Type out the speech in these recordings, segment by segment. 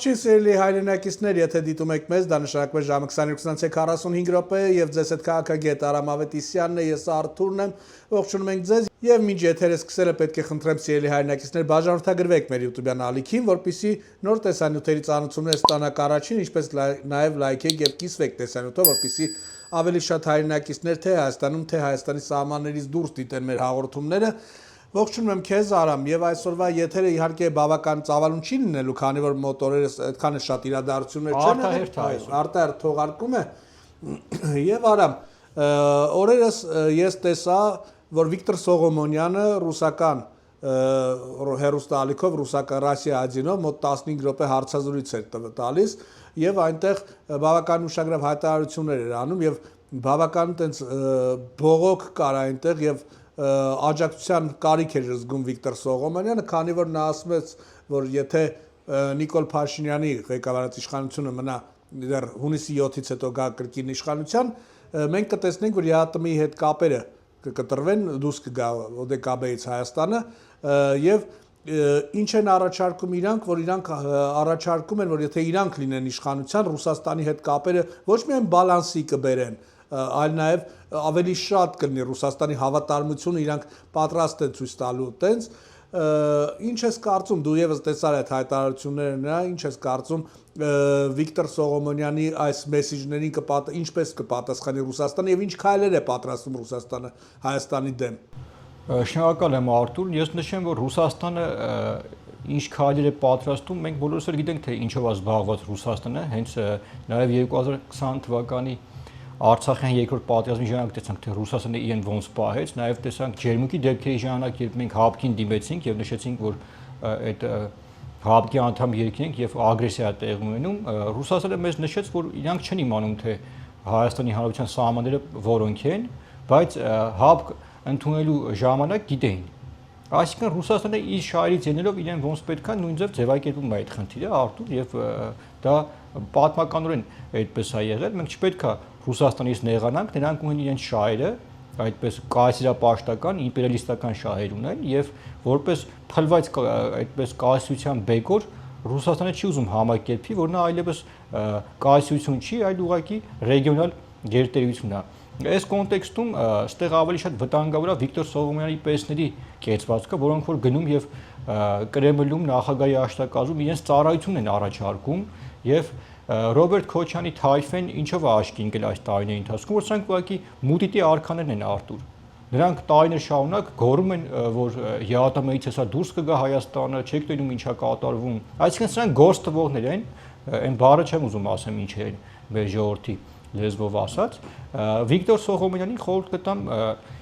Ողջույն սիրելի հայրենակիցներ, եթե դիտում եք մեզ, դա նշանակում է ժամը 22:45 րոպե եւ ձեզ հետ քաղաքագետ Արամ Ավետիսյանն է, ես Արթուրն եմ, ողջունում ենք ձեզ եւ մինչ եթերը սկսելը պետք է խնդրեմ սիրելի հայրենակիցներ, բաժանորդագրվեք մեր YouTube-յան ալիքին, որպեսզի նոր տեսանյութերի ծանոթություններ ստանաք առաջին, ինչպես նաեւ լայքեք եւ կիսվեք տեսանյութով, որպեսզի ավելի շատ հայրենակիցներ թե Հայաստանում, թե Հայաստանի սահմաններից դուրս դիտեն մեր հաղորդումները։ Ողջունում եմ քեզ Արամ եւ այսօրվա եթերը իհարկե բավական ծավալուն չի լինելու, քանի որ մոտորերս այդքան է շատ իրադարձություններ չեն եղել, արտահերթ թողարկում է։ Եվ Արամ, օրերս ես տեսա, որ Վիկտոր Սողոմոնյանը ռուսական հեռուստաալիքով ռուսական Ռասիա 1-ով մոտ 15 րոպե հարցազրույց էր տալիս եւ այնտեղ բավական ուշագրավ հայտարարություններ էր անում եւ բավական տենց բողոք կար այնտեղ եւ աջակցության կարիք էր զգում Վիկտոր Սողոմոնյանը, քանի որ նա ասում է, որ եթե Նիկոլ Փաշինյանի ղեկավարած իշխանությունը մնա դեռ հունիսի 7-ից հետո գա կրկին իշխանության, մենք կտեսնենք, որ ԵԱՏՄ-ի հետ կապերը կկտրվեն, դուրս կգա ՕԴԿԲ-ից Հայաստանը եւ ինչ են առաջարկում իրանք, որ իրանք առաջարկում են, որ եթե իրանք լինեն իշխանության, Ռուսաստանի հետ կապերը ոչ միայն բալանսի կբերեն, այլ նաև ավելի շատ կլինի Ռուսաստանի հավատարմությունը իրանք պատրաստ են ցույց տալու տենց ինչ ես կարծում դու եւս տեսար այդ հայտարարությունները նրա ինչ ես կարծում Վիկտոր Սողոմոնյանի այս մեսեջներին ինչպես կպատասխանի Ռուսաստանը եւ ինչ քայլեր է պատրաստում Ռուսաստանը Հայաստանի դեմ Շնորհակալ եմ Արտուր ես նշեմ որ Ռուսաստանը ինչ քայլեր է պատրաստում մենք բոլորս էլ գիտենք թե ինչով է զբաղված Ռուսաստանը հենց նաեւ 2020 թվականի Արցախյան երկրորդ պատերազմի ժամանակ տեսանք թե Ռուսաստանը իրեն ոնց պահեց, նաև տեսանք Ջերմուկի դեպքերի ժամանակ, երբ մենք ՀԱԲԿ-ին դիմեցինք եւ նշեցինք, որ այդ ՀԱԲԿ-ի անդամ երկրն ենք եւ ագրեսիա տեղի ունենում, Ռուսաստանը մեզ նշեց, որ իրանք չեն իմանում թե Հայաստանի Հանրապետության սահմանները որոնք են, բայց ՀԱԲԿ ընդունելու ժամանակ գիտեին։ Այսինքն Ռուսաստանը իր շահերից ելնելով իրեն ոնց պետքա նույն ձև ձևակերպում է այդ խնդիրը Արտուր եւ դա պատմականորեն այդպես է եղել, մենք չպետքա Ռուսաստանից նեղանանք, նրանք ունեն իրենց շահերը, այդպես կայսերապաշտական, իմպերիալիստական շահեր ունեն եւ որպես փլված այդպես կայսրության բեկոր Ռուսաստանը չի ուզում համակերպի, որ նա այլևս կայսրություն չի, այլ ուղղակի ռեգիոնալ գերտերություն է։ Այս կոնտեքստում այստեղ ավելի շատ վտանգավոր է Վիկտոր Սողոմոնյանի պես-ների կեցվածքը, որոնք որ գնում եւ Կրեմլում նախագահի աշտակազում իրենց ծառայությունն են առաջարկում եւ Ռոբերտ Քոչյանի թայֆեն ինչով է աչքի ընկել այս տարիների ընթացքում, որ սրանք ուղղակի մուտիտի արքաներն են Արտուր։ Նրանք տարիներ շարունակ գոռում են, որ ԵԱՏՄ-ից հեսա դուրս կգա Հայաստանը, չեք տենում ինչա կատարվում։ Այսինքն սրանք գործ տվողներ են, այն բառը չեմ ուզում ասեմ ինչ են մեր ժողովրդի լեզվով ասած։ Վիկտոր Սողոմոնյանին խորհուրդ կտամ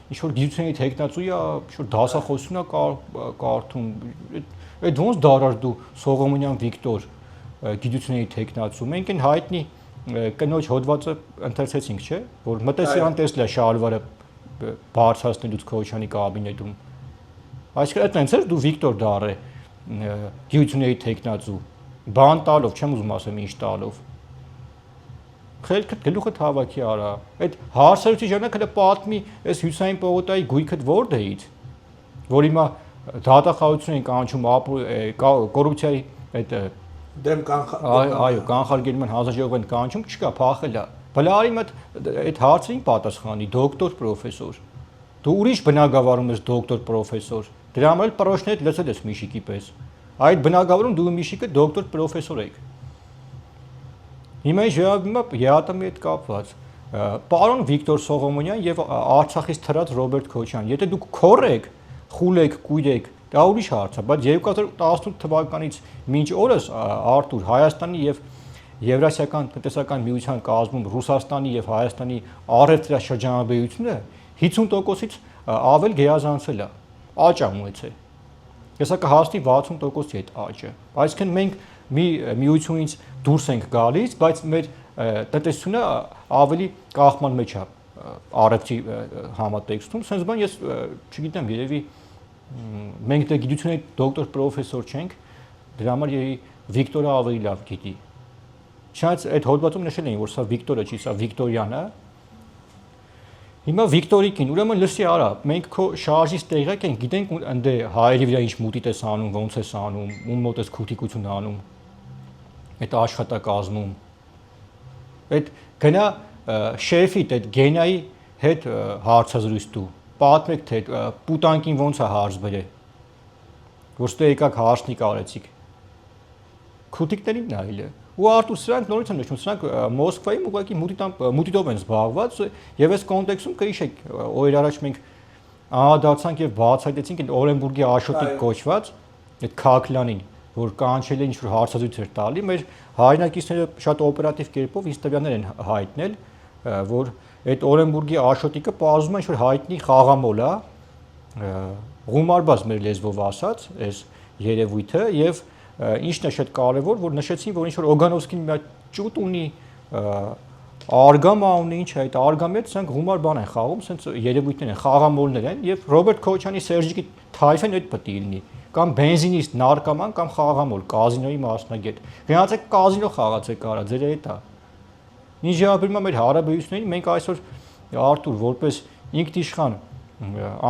ինչ որ գիտությունների տեխնացուի է, ինչ որ դասախոսություն է կարդում։ Այդ ոնց դարար դու Սողոմոնյան Վիկտոր գիտությունների տեխնացու։ Մենք այն հայտնի կնոջ հոդվածը ընթերցեցինք, չէ՞, որ մտեսյան տեսել է շալվարը բարձրացնելուց Քոչյանի կաբինետում։ Այսինքն այդտենց էր դու Վիկտոր դարը գիտությունների տեխնացու, բան տալով, չեմ ուզում ասեմ ինչ տալով։ Խելքդ գլուխդ հավաքի արա։ Այդ հարցերուցի ժամանակ հələ պատմի այս Հյուսային պողոտայի գույքդ որտեղից, որ հիմա դատախազություն են կանչում կոռուպցիայի այդ դեմ այո, կանխարգելման հանձնաժողով են կանչում, չկա, փախել է։ Բլա արի մտ այդ հարցերին պատասխանի դոկտոր պրոֆեսոր։ Դու ուրիշ բնագավառում ես դոկտոր պրոֆեսոր։ Դրա համար էլ պրոշներ լսել ես Միշիկի պես։ Այդ բնագավառում դու Միշիկը դոկտոր պրոֆեսոր եք։ Հիմա ժողովի ԵԱՏՄ-ի հետ կապված պարոն Վիկտոր Սողոմոնյան եւ Արցախից թռած Ռոբերտ Քոչյան, եթե դուք քոր եք, խուլ եք, կույր եք, դա ուրիշ հարց է, բայց 2018 թվականից մինչ օրս Արտուր Հայաստանի եւ Եվրասիական տնտեսական միության կազմում Ռուսաստանի եւ Հայաստանի առևտրաշրջանաբերությունը 50%-ից ավել գերազանցել է, աճ է ունեցել։ Հեսա կհասնի 60%-ի այդ աճը։ Այսինքն մենք մի միությունից դուրս ենք գալիս, բայց մեր տնտեսությունը ավելի կախման մեջ է առևտրի համատեքստում, sense բան ես չգիտեմ, երևի մենք դե գիտությունների դոկտոր պրոֆեսոր չենք, դրա համար երևի Վիկտորը ավելի լավ գիտի։ Չնայած այդ հոդվածում նշել էին, որ սա Վիկտորը չի, սա Վիկտորյան է։ Հիմա Վիկտորիկին, ուրեմն լսի արա, մենք քո շարժից տեղյակ ենք, գիտենք ընդ հայերի վրա ինչ մուտիտ ես անում, ոնց ես անում, ում մոտ ես քրտիկություն անում։ այդ աշխատակազմում։ Այդ գնա շեֆիդ այդ գենայի հետ հարցազրույց դու պատմեք թե պուտանկին ոնց է հարց բերել, որ ստե եկաք հարցնիկ արեցիք։ Քուտիկներին նայել է։ Ու Արտուր սրանք նորից են նշում, սրանք Մոսկվայում ուղղակի մուտիտով են զբաղված եւ այս կոնտեքստում կհիշեք, օր առաջ մենք անդրադարձանք եւ բացահայտեցինք այդ Օրենբուրգի Աշոտիկ կոչված այդ Քաքլյանին, որ կանչել է ինչ-որ հարցազրույց էր տալի, մեր հայրենակիցները շատ օպերատիվ կերպով ինձ տվյալներ են հայտնել, որ այդ Օրենբուրգի Աշոտիկը պարզվում է ինչ-որ հայտնի խաղամոլ է, գումարբազ մեր լեզվով ասած, այս երևույթը եւ ինչն է շատ կարևոր, որ նշեցին, որ ինչ-որ Օգանովսկին մի ճուտ ունի, արգամա ունի, ինչ է այդ արգամի հետ սրանք գումար բան են խաղում, սենց երևույթներ են, խաղամոլներ են եւ Ռոբերտ Քոչյանի Սերժիկի թայֆեն այդ պետք է լինի, կամ բենզինիստ, նարկոման կամ խաղամոլ, կազինոյի մասնագետ։ Գնացեք կազինո խաղացեք արա, ձեր հետ է։ Ինչ վերաբերում է մեր հարաբերություններին, մենք այսօր Արտուր որպես ինքնիշխան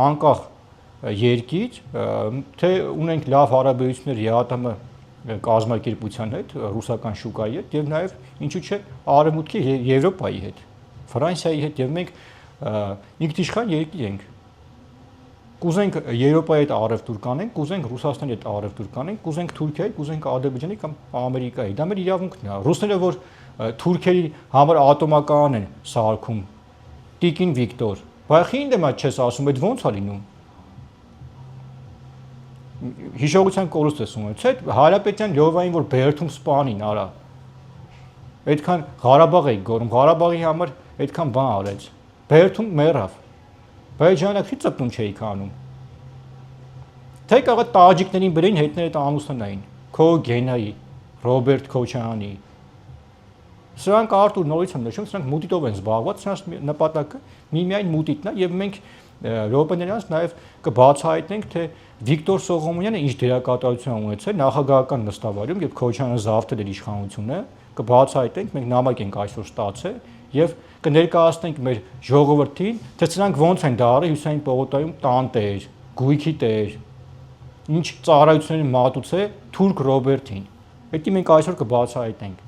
անկախ երկիր, թե ունենք լավ հարաբերություններ ԵԱՏՄ կազմակերպության հետ, ռուսական շուկայի հետ եւ նաեւ ինչու՞ չէ Արևմուտքի Եվրոպայի հետ, Ֆրանսիայի հետ եւ մենք ինքնիշխան երկիր ենք։ Կուզենք Եվրոպայի հետ առևտուր կանենք, կուզենք Ռուսաստանի հետ առևտուր կանենք, կուզենք Թուրքիայի, կուզենք Ադրբեջանի կամ Ամերիկայի։ Դա մեր իրավունքն է։ Ռուսները որ թուրքերի համար ատոմական են սարքում, Տիկին Վիկտոր, բայց ինձ դեմա չես ասում, այդ ո՞նց է լինում։ Հիշողության կորուստ ես ունեցել, չէ՞, Հարապետյան Լյովային որ Բերթում սպանին արա։ Այդքան Ղարաբաղ էի գորում, Ղարաբաղի համար այդքան բան արեց։ Բերթում մեռավ։ Բայց ժամանակի ծպտուն չէի քանում։ Թե կարող է տաջիկներին բերեին հետները այդ ամուսնային, քո Գենայի, Ռոբերտ Քոչյանի։ Սրանք Արտուր նորից եմ նշում, սրանք մուտիտով են զբաղված, սրանք նպատակը միմիայն մուտիտն է եւ մենք Ռոբեներյանց նաեւ կբացահայտենք, թե Վիկտոր Սողոմոնյանը ինչ դերակատարություն ունեցել նախագահական նստավարում եւ Քոչյանը զավթել էր իշխանությունը, կբացահայտենք, մենք նամակ ենք այսօր ստացել եւ կներկայացնենք մեր ժողովրդին, թե սրանք ոնց են դարել Հյուսային պողոտայում տանտեր, գույքի տեր, ինչ ծառայությունների մատուցե թուրք Ռոբերտին։ Դա մենք այսօր կբացահայտենք։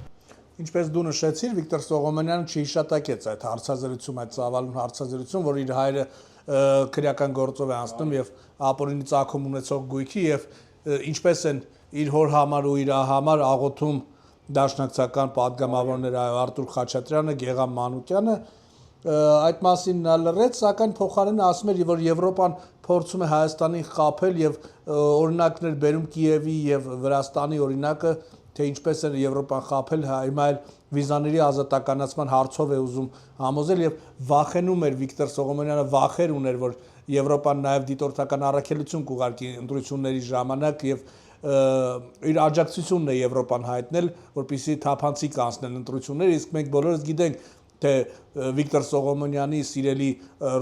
Ինչպես դու նշեցիր, Վիկտոր Սողոմոնյանը չհիշատակեց այդ հարցազրույցում, այդ ծավալուն հարցազրույցում, որ իր հայրը քրեական գործով է անցնում եւ ապօրինի ծագում ունեցող գույքի եւ ինչպես են իր հոր համար ու իր համար աղոթում դաշնակցական падգամավորները Արտուր Խաչատրյանը, Գեգամ Մանուկյանը, այդ մասին նա լռեց, սակայն փոխարենը ասում էր, որ Եվրոպան փորձում է Հայաստանին խաբել եւ օրինակներ բերում Կիևի եւ Վրաստանի օրինակը, թե ինչպես են Եվրոպան խաբել, հիմա էլ վիզաների ազատականացման հարցով է ուզում համոզել եւ վախենում էր Վիկտոր Սողոմոնյանը, վախեր ուներ, որ Եվրոպան նաեւ դիտորդական առաքելություն կուղարկի ընտրությունների ժամանակ եւ իր աջակցությունն է Եվրոպան հայտնել, որպեսզի թափանցիկ անցնեն ընտրությունները, իսկ մենք բոլորս գիտենք, թե Վիկտոր Սողոմոնյանի սիրելի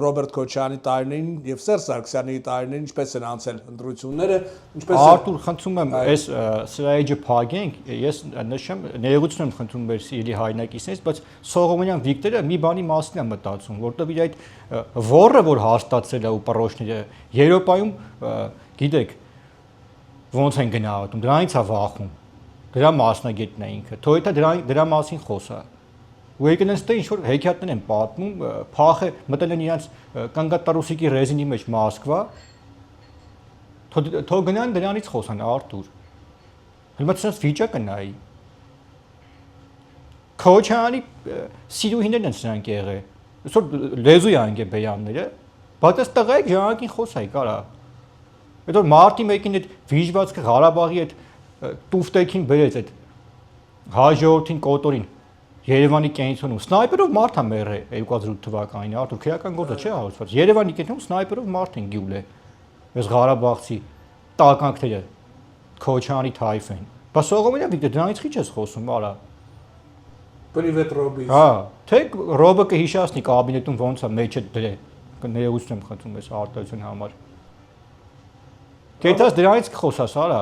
Ռոբերտ Քոչյանի տարիներին եւ Սերժ Սարգսյանի տարիներին ինչպես են անցել ընտրությունները, ինչպես Արտուր, խնդրում եմ, այս սրայեջը փակենք, ես նշեմ, ներողություն եմ խնդրում մեր սիրելի հայրենակիցներից, բայց Սողոմոնյան Վիկտորը մի բանի մասին է մտածում, որտեղ իր այդ ոռը, որ հաստատել է ու պրոշները Եվրոպայում, գիտեք, ոնց են գնահատում, դրանից է վախում։ Դրա մասնագետն է ինքը։ Թոյթը դրա մասին խոսա։ Ու եկել են ստե ինչ-որ հեքիաթներ են պատմում, փախը մտել են իրանց կանգատարուսիկի ռեզինի մեջ Մոսկվա, թող գնան դրանից խոսան Արտուր։ Հիմա ցած վիճակը նայի։ Քոչյանի սիրուհիներն են սրանք եղել։ Այսօր լեզու են Գեբեյանները, բայց այս տղայք ժամանակին խոսայի կարա։ Այդ որ մարտի 1-ին այդ վիժվածքը Ղարաբաղի այդ տուֆտեքին բերեց այդ հայ ժողովրդին կոտորին Երևանի կենտրոնում սնայպերով մարդ է մեռել 2008 թվականին, Արտուր քրեական գործը չէ հարուցված։ Երևանի կենտրոնում սնայպերով մարդ են գյուլել։ Այս Ղարաբաղցի տականքները Քոչյանի թայֆեն։ Բայց Սողոմոնյան Վիկտոր դրանից քիչ ես խոսում, արա։ Պրիվետ Ռոբի։ Հա, թե Ռոբը կհիշացնի կաբինետում ոնց է մեջը դրել։ Ներողություն եմ խնդրում այս արտահայտության համար։ Կետաս դրանից կխոսաս, արա։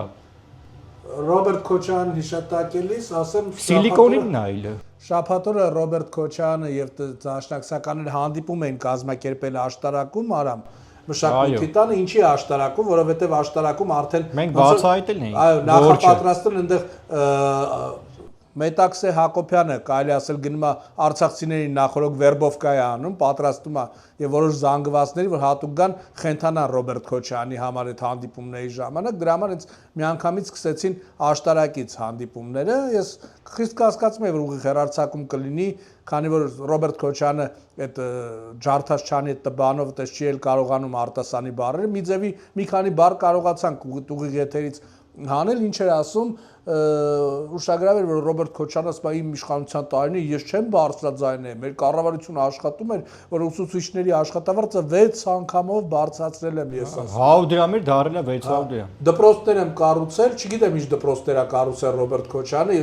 Ռոբերտ Քոչյանն հիշատակելիս ասեմ Սիլիկոնին նայելը։ Շաբաթ օրը Ռոբերտ Քոչյանը եւ դաշնակցականները հանդիպում էին կազմակերպել աշտարակում, Արամ մշակույթի տանը, ինչի աշտարակում, որովհետեւ աշտարակում արդեն մենք բացահայտել էինք։ Այո, նախապատրաստել այնտեղ Մետաքսե Հակոբյանը կարելի ասել գնում է արցախցիների նախորդ վերբովկայ անում, պատրաստում է եւ որոշ զանգվածների, որ հատուկ գան խենթանան Ռոբերտ Քոչարյանի համար այդ հանդիպումների ժամանակ, դրա համար հենց միանգամից սկսեցին աշտարակից հանդիպումները։ Ես խիստ կասկածում եմ, որ ուղիղ հեռարձակում կլինի, քանի որ Ռոբերտ Քոչյանը այդ ջարդաշչանի այդ տբանով այդպես չի էլ կարողանում արտասանի բառերը, մի ձևի մի քանի բառ կարողացանք ուղիղ եթերից հանել, ինչ էր ասում, ուշագրավ էր, որ Ռոբերտ Քոչյանը ասում է իմ իշխանության տարիներին ես չեմ բարձրաձայնել, մեր կառավարությունը աշխատում էր, որ ուսուցիչների աշխատավարձը 6 անգամով բարձրացրել եմ ես ասում։ 100 դրամ էր դարել է 600 դրամ։ Դպրոցներ եմ կառուցել, չգիտեմ ինչ դպրոցներ է կառուցել Ռոբերտ Քոչյանը,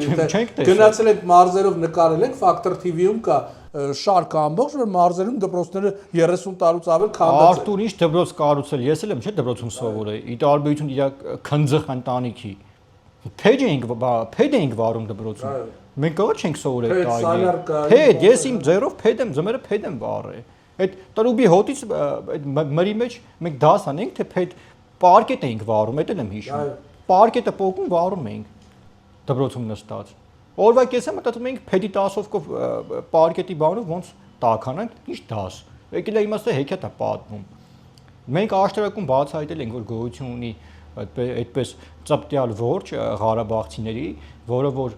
գնացել ենք մարզերով նկարել ենք, Factor TV-ում կա շարք ամբողջ, որ մարզերում դպրոցները 30 տարուց ավել քանդած են։ Արտուր ինչ դպրոց կառուցել, ես էլ եմ, չէ՞ դպրոցում սովորել, ի տարբերություն իր քնձխ ընտանիքի։ Փեջ էինք վարում դպրոցում։ Մենք ո՞չ ենք սովորել տարիներ։ Փեդ, ես իմ ձեռով փեդ եմ, ձմերը փեդ եմ վարել։ Այդ տրուբի հոտից այդ մրի մեջ մենք դաս անենք, թե փեդ պարկետ էինք վարում, դա եմ հիշում։ Պարկետը պոկում վարում էինք դպրոցում նստած։ Օրվա կեսը մտածում էինք փեդի 10-ով պարկետի բանով ոնց տականանք, ինչ դաս։ Եկել է իմաստը հեքիաթ է պատմում։ Մենք աշտարակում բացահայտել ենք, որ գոյություն ունի այդպես ծպտյալ որջը Ղարաբաղցիների, որը որ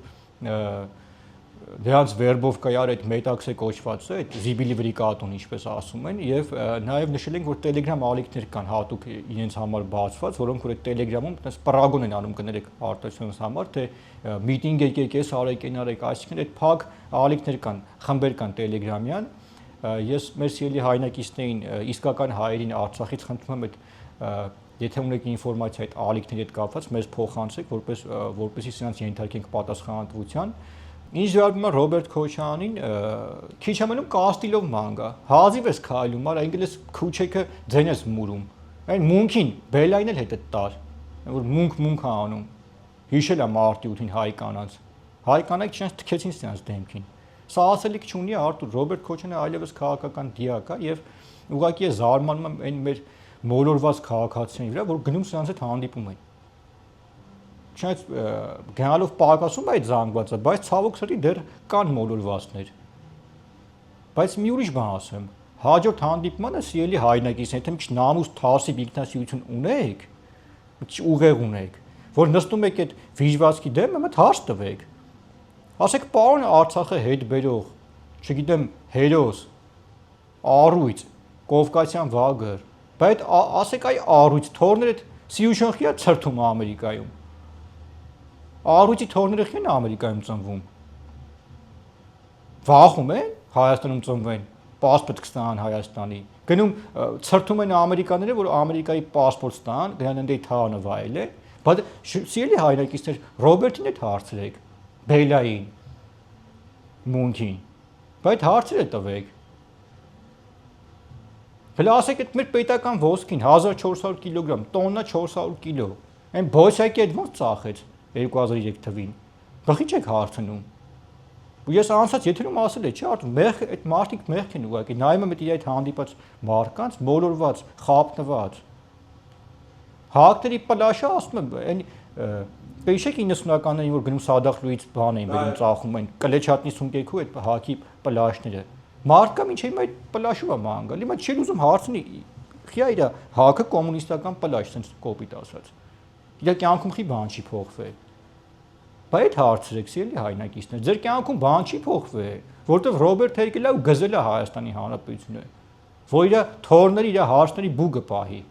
դրանց վերբով կայար այդ մետաքսե կոչվածը, այդ զիբիլի վրիկատուն, ինչպես ասում են, եւ նաեւ նշել ենք, որ Telegram ալիքներ կան հատուկ իրենց համար բացված, որոնք որ այդ Telegram-ում այդպես պրագոն են անում կներեք արտադրությունից համար, թե միտինգ եկեք, ես արեք, այնարեք, այսինքն այդ փակ ալիքներ կան, խմբեր կան Telegram-յան։ Ես մեր սիրելի հայրենակիցներին, իսկական հայերին Արցախից խնդրում եմ այդ եթե ունեք ինֆորմացիա այդ ալիքների հետ կապված, մեզ փոխանցեք, որպեսզի սրանց ենթարկենք պատասխանատվության։ Ինչ վերաբերում է Ռոբերտ Քոչյանին, քիչ ամենում կաստիլով մանգա։ Հազիվ ես քայլում, արա ինգլիս քուչեքը ձեն ես մուրում։ Այն մունքին բելային էլ հետը տար, որ մունք անում։ Հիշել եմ մարտի 8-ին հայ կանանց։ Հայ կանայք չնայած թքեցին սրանց դեմքին։ Սա ասելիք չունի Արտուր Ռոբերտ Քոչյանը այլևս քաղաքական դիակ է եւ ուղղակի է զարմանում եմ այն մեր մոլորված քաղաքացիների վրա, որ գնում սրանց հետ հանդիպում են։ Չնայած գնալով պակասում այդ զանգվածը, բայց ցավոք սրտի դեռ կան մոլորվածներ։ Բայց մի ուրիշ բան ասեմ, հաջորդ հանդիպմանը սիրելի հայրենակիցներ, եթե մի քիչ նամուս, թասիբ, ինքնասիրություն ունեք, մի քիչ ուղեղ ունեք, որ նստում եք այդ վիժվածքի դեմ, մտ հարց տվեք։ Ասեք, պարոն Արցախը հետ բերող, չգիտեմ, հերոս, առույց, Կովկասյան վագր, բայց ասեք այ առույց թորները սիուշնխիա ցրթում Ամերիկայում։ Առույցի թորները խին Ամերիկայում ծնվում։ Վախում են Հայաստանում ծնվեն, պասպորտ կստանան Հայաստանի։ Գնում ցրթում են ամերիկաները, որ Ամերիկայի պասպորտ ստանան, դրանց դե թարանը վայել է, բայց սիրելի հայրենակիցներ Ռոբերտին հետ հարցրեք, Բելային, Մունքին, բայց հարցերը տվեք։ Հələ ասեք այդ մեր պետական ոսկին 1400 կիլոգրամ, տոննա 400 կիլո։ Այն բոսյակի հետ ոնց ծախեց 2003 թվին։ Բխի չեք հարցնում։ Ու ես անցած եթերում ասել եմ, չէ՞ արդեն մեղք այդ մարդիկ մեղք են ուղղակի, նայում եմ այդ հանդիպած մարկանց, մոլորված, խափնված։ Հակների պլաշը ասում եմ, այն Պեշեք 90-ականներին որ գնում Սադախլուից բան էին բերում ծախում են, կլեչատնի սունկեքու այդ հակի պլաշները։ Մարդկա ինչի՞ այդ պլաշում է մանգալ։ Հիմա չի ուզում հարցնի, խիա իր հակը կոմունիստական պլաշ, sense կոպիտ ասած։ Իր կյանքում խի բան չի փոխվել։ Բայց հարցրեք, սիրելի հայրենակիցներ, ձեր կյանքում բան չի փոխվել, որտեվ Ռոբերտ եկել է ու գզել է Հայաստանի Հանրապետությունը, որ իր թորների, իր հարցների բուգը պահի։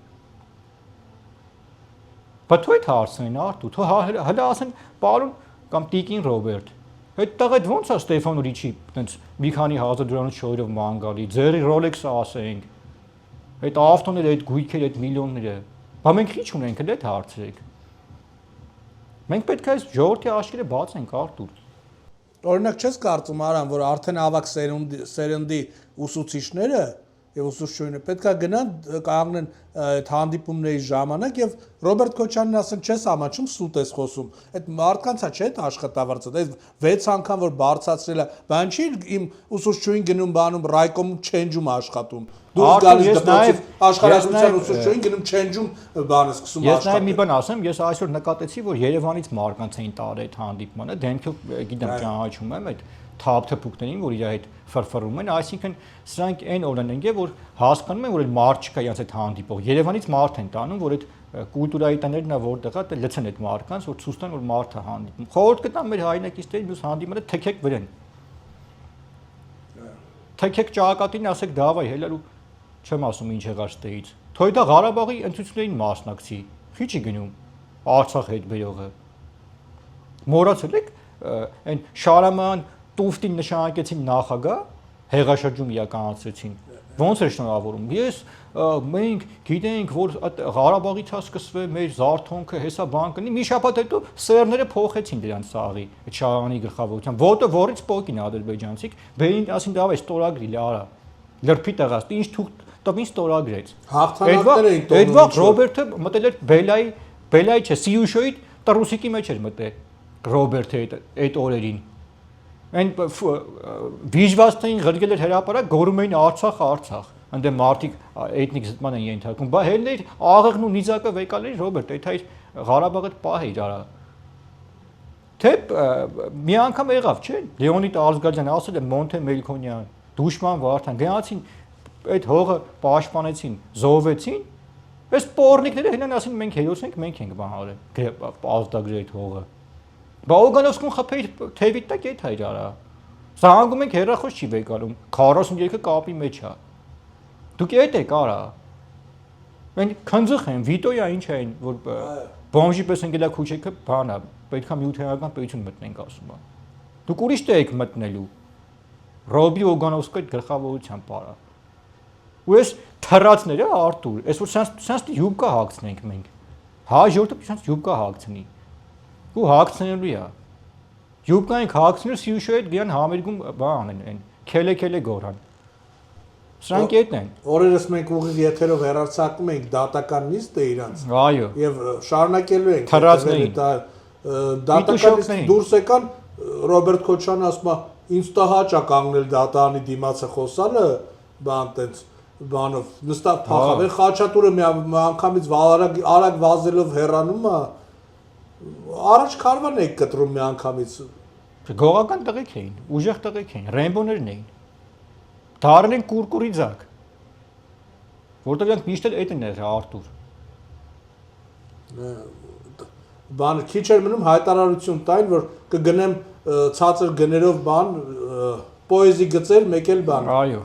Բայց թույ հարցնեն Արտուր, թո հələ ասեն պարոն կամ տիկին Ռոբերտ։ Այդ տղետ ո՞նց է Ստեֆան Ուրիչի տենց մի քանի հազար դրամից շոյրով մանգալի, ձերի Rolex-ը ասենք։ Այդ ավտոները, այդ գույքերը, այդ միլիոնները։ Բա մենք ի՞նչ ունենք, էլ այդ հարցրեք։ Մենք պետք է այս ժողովրդի աչքերը բացենք Արտուր։ Օրինակ չես կարծում Արամ, որ արդեն ավակ սերնդի ուսուցիչները եւ ուսուցչուհին պետքա գնան կանգնեն այդ հանդիպումների ժամանակ եւ Ռոբերտ Քոչարյանին ասեն չես ամաչում սուտ ես խոսում այդ մարդկանցա չէ այդ աշխատավարձը այդ 6 անգամ որ բարձրացրել է բան չի իմ ուսուցչուհին գնում բանում ռայկոմում չենջում աշխատում դուրս գալիս դպրոցից աշխարհագրության ուսուցչուհին գնում չենջում բանը սկսում աշխատել ես նաեւ մի բան ասեմ ես այսօր նկատեցի որ Երևանից մարդկանց էին տարել այդ հանդիպմանը դեմքը գիտեմ ճանաչում եմ այդ թափթփուկներին որ իր հետ ֆրֆռում են այսինքն սրանք այն օրենք է որ հասկանում են որ այդ մարդ չկա իրաց այդ հանդիպող Երևանից մարդ են տանում որ այդ կուլտուրայի տներն է որտեղա դա լցեն այդ մարդկանց որ ցույց տան որ մարդը հանդիպում խորհուրդ կտամ մեր հայրենակիցներին մյուս հանդիպմանը թքեք վրեն թքեք ճակատին ասեք դավայ հելալու չեմ ասում ինչ եղար ստեից թոյ դա Ղարաբաղի ընտրություններին մասնակցի քիչի գնում Արցախ հետ բերողը մոռացել եք այն Շարաման Տուֆտին նշանակեցին նախագահ հեղաշրջում իրականացրեցին ոնց է շնորհավորում ես մենք գիտենք որ Ղարաբաղից է սկսվել մեր զարթոնքը հեսա բան կնի մի շաբաթ հետո սերները փոխեցին դրանց սաղի այդ Շարանի գլխավորությամբ որտը որից պոկին ադրբեջանցիք բերին ասին դավայ ստորագրի լարա լրփի տեղաց ինչ թուղթ տվին ստորագրեց հաղթանակներ էին տոնում այդ վաղ Ռոբերտը մտել էր Բելայի չէ Սիյուշոյի տրուսիկի մեջ էր մտել Ռոբերտը այդ օրերին Այն վիժվածներին ղրգել էր հրապարակ գորում էին Արցախ այնտեղ մարդիկ էթնիկ զտման են ենթարկում բա հելներ աղեղն ու նիզակը վեկալ էր Ռոբերտ այդ հայ Ղարաբաղը պահ էր արա թե մի անգամ եղավ չէ Լեոնիդ Ալզգաջյանը ասել է Մոնթե Մելքոնյան Դուշման Վարդան գնացին այդ հողը պաշտպանեցին զոհվեցին այս պորնիկները հենան ասին մենք հերոս ենք մենք ենք բան արել ազդագրել այդ հողը Բա Օգանովսկուն խփեի թևի տակ այդ հայր արա։ Զանգում ենք հերախոս չի վեկալում 43-ը կապի մեջ է։ Դուք այդ եք արա։ Մենք քնձխ են, վիտոյա ինչ են, որ բոմժի պես ընկելա քուչեքը բանա, պետքա միութերական պետություն մտնենք ասում է։ Դուք ուրիշ տեղ եք մտնելու։ Ռոբի Օգանովսկի այդ գլխավորությամբ արա։ Ու այս թռածները Արտուր, այսօր սրանց յուբկա հագցնենք մենք։ Հաջորդը սրանց յուբկա հագցնի։ Ու հագցնելու է։ Յուբկային հագցնել Սիյուշոյի հետ գյան համերգում բան են, քելե գորան։ Սրանք էտն են։ Օրերս մենք ուղիղ եթերով հեռարձակում ենք դատական նիստը իրանց։ Այո։ Եւ շարունակելու ենք թռածներին։ Դատականից դուրս եկան Ռոբերտ Քոչարյանը ասում է ինձ տհաճ է կանգնել դատանի դիմացը խոսալը, բան տենց բանով նստած փախավ։ Այն Խաչատուրը մի անգամից արագ վազելով հեռանում է Առաջ քարվան եք կտրում մի անգամից։ Գողական տղեկ էին, ուժեղ տղեկ էին, ռեյնբոներն էին։ Դարն են կուրկուրի ձակ։ Որտեղ իրանք միշտ էլ էտն էր Արտուր։ Բան քիչ էր մնում հայտարարություն տային, որ կգնեմ ցածր գներով բան պոեզի գծեր, մեկ էլ բան։ Այո։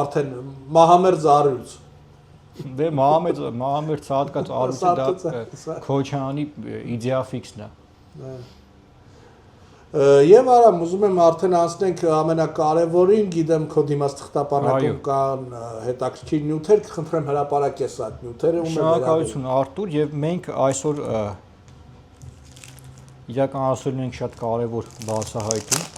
Արդեն Մահամերձ Արույց։ Դե Մահամեր ցածկած արույցը դա Քոչարյանի իդեա ֆիքսն է։ Եվ արամ ուզում եմ արդեն անցնենք ամենակարևորին, գիտեմ քո դիմաց թղթապանակում կան հետաքրքիր նյութեր, կխնդրեմ հրապարակես այդ նյութերը ու մեր շնորհակալություն Արտուր եւ մենք այսօր իրականացրել ենք շատ կարևոր բացահայտում։